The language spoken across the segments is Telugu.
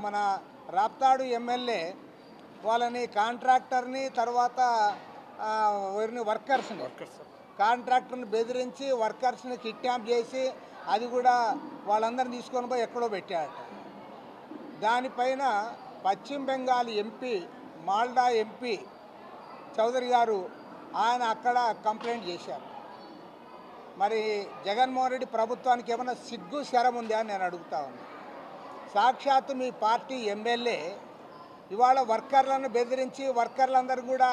మన రాప్తాడు ఎమ్మెల్యే వాళ్ళని కాంట్రాక్టర్ని తర్వాత వర్కర్స్ని కాంట్రాక్టర్ని బెదిరించి వర్కర్స్ని కిడ్నాప్ చేసి అది కూడా వాళ్ళందరిని తీసుకొని పోయి ఎక్కడో పెట్టాడట. దానిపైన పశ్చిమ బెంగాల్ ఎంపీ మాల్డా ఎంపీ చౌదరి గారు ఆయన అక్కడ కంప్లైంట్ చేశారు. మరి జగన్మోహన్ రెడ్డి ప్రభుత్వానికి ఏమైనా సిగ్గు శరం ఉందా అని నేను అడుగుతా ఉన్నాను. సాక్షాత్తు మీ పార్టీ ఎమ్మెల్యే ఇవాళ వర్కర్లను బెదిరించి వర్కర్లందరూ కూడా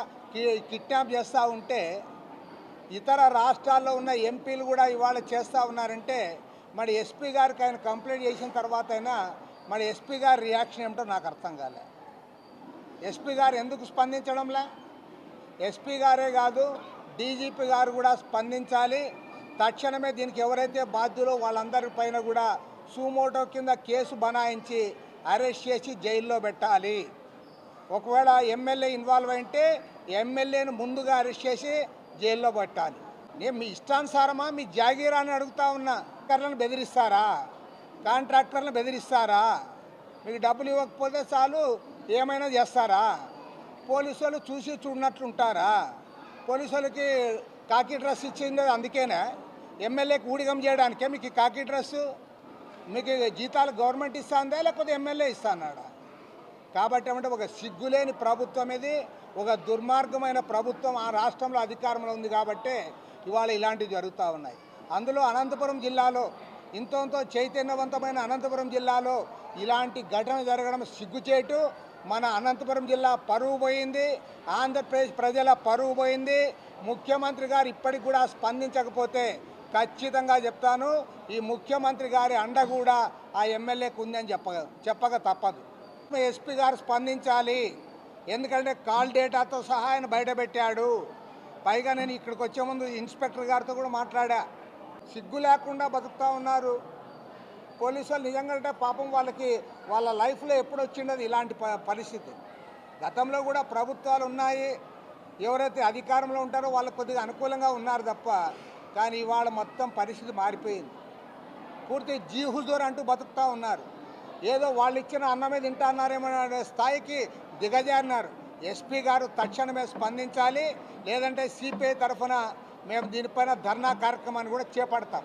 కిడ్నాప్ చేస్తూ ఉంటే ఇతర రాష్ట్రాల్లో ఉన్న ఎంపీలు కూడా ఇవాళ చేస్తూ ఉన్నారంటే మరి ఎస్పీ గారికి ఆయన కంప్లైంట్ చేసిన తర్వాత అయినా మరి ఎస్పీ గారి రియాక్షన్ ఏమిటో నాకు అర్థం కాలే. ఎస్పీ గారు ఎందుకు స్పందించడంలే? ఎస్పీ గారే కాదు డీజీపీ గారు కూడా స్పందించాలి. తక్షణమే దీనికి ఎవరైతే బాధ్యులో వాళ్ళందరి పైన కూడా సూమోటో కింద కేసు బనాయించి అరెస్ట్ చేసి జైల్లో పెట్టాలి. ఒకవేళ ఎమ్మెల్యే ఇన్వాల్వ్ అయితే ఎమ్మెల్యేను ముందుగా అరెస్ట్ చేసి జైల్లో పెట్టాలి. నేను మీ ఇష్టానుసారమా మీ జాగీరా అని అడుగుతా ఉన్నా. వర్కర్లను బెదిరిస్తారా? కాంట్రాక్టర్లను బెదిరిస్తారా? మీకు డబ్బులు ఇవ్వకపోతే చాలు ఏమైనా చేస్తారా? పోలీసు వాళ్ళు చూసి చూడనట్లుంటారా? పోలీసు వాళ్ళకి కాకి డ్రెస్ ఇచ్చింది అందుకేనా? ఎమ్మెల్యేకి ఊడిగం చేయడానికే మీకు కాకి డ్రెస్సు? మీకు జీతాలు గవర్నమెంట్ ఇస్తుందా లేకపోతే ఎమ్మెల్యే ఇస్తాన్నాడా? కాబట్టి ఏమంటే ఒక సిగ్గులేని ప్రభుత్వం ఇది, ఒక దుర్మార్గమైన ప్రభుత్వం ఆ రాష్ట్రంలో అధికారంలో ఉంది. కాబట్టి ఇవాళ ఇలాంటివి జరుగుతూ ఉన్నాయి. అందులో అనంతపురం జిల్లాలో ఇంతో చైతన్యవంతమైన అనంతపురం జిల్లాలో ఇలాంటి ఘటన జరగడం సిగ్గుచేటు. మన అనంతపురం జిల్లా పరువు పోయింది, ఆంధ్రప్రదేశ్ ప్రజల పరువు పోయింది. ముఖ్యమంత్రి గారు ఇప్పటికి కూడా స్పందించకపోతే ఖచ్చితంగా చెప్తాను, ఈ ముఖ్యమంత్రి గారి అండ కూడా ఆ ఎమ్మెల్యేకు ఉందని చెప్పక తప్పదు. ఎస్పీ గారు స్పందించాలి. ఎందుకంటే కాల్ డేటాతో సహా ఆయన బయటపెట్టాడు. పైగా నేను ఇక్కడికి వచ్చే ముందు ఇన్స్పెక్టర్ గారితో కూడా మాట్లాడా. సిగ్గు లేకుండా బతుకుతూ ఉన్నారు పోలీసు వాళ్ళు. నిజంగా పాపం వాళ్ళకి వాళ్ళ లైఫ్లో ఎప్పుడు వచ్చిండదు ఇలాంటి పరిస్థితి. గతంలో కూడా ప్రభుత్వాలు ఉన్నాయి, ఎవరైతే అధికారంలో ఉంటారో వాళ్ళకి కొద్దిగా అనుకూలంగా ఉన్నారు తప్ప. కానీ ఇవాళ మొత్తం పరిస్థితి మారిపోయింది. పూర్తి జీహుజూర్ అంటూ బతుకుతూ ఉన్నారు. ఏదో వాళ్ళు ఇచ్చిన అన్నమే తింటున్నారేమో అనే స్థాయికి దిగజారినారు. ఎస్పీ గారు తక్షణమే స్పందించాలి, లేదంటే సిపిఐ తరఫున మేము దీనిపైన ధర్నా కార్యక్రమాన్ని కూడా చేపడతాం.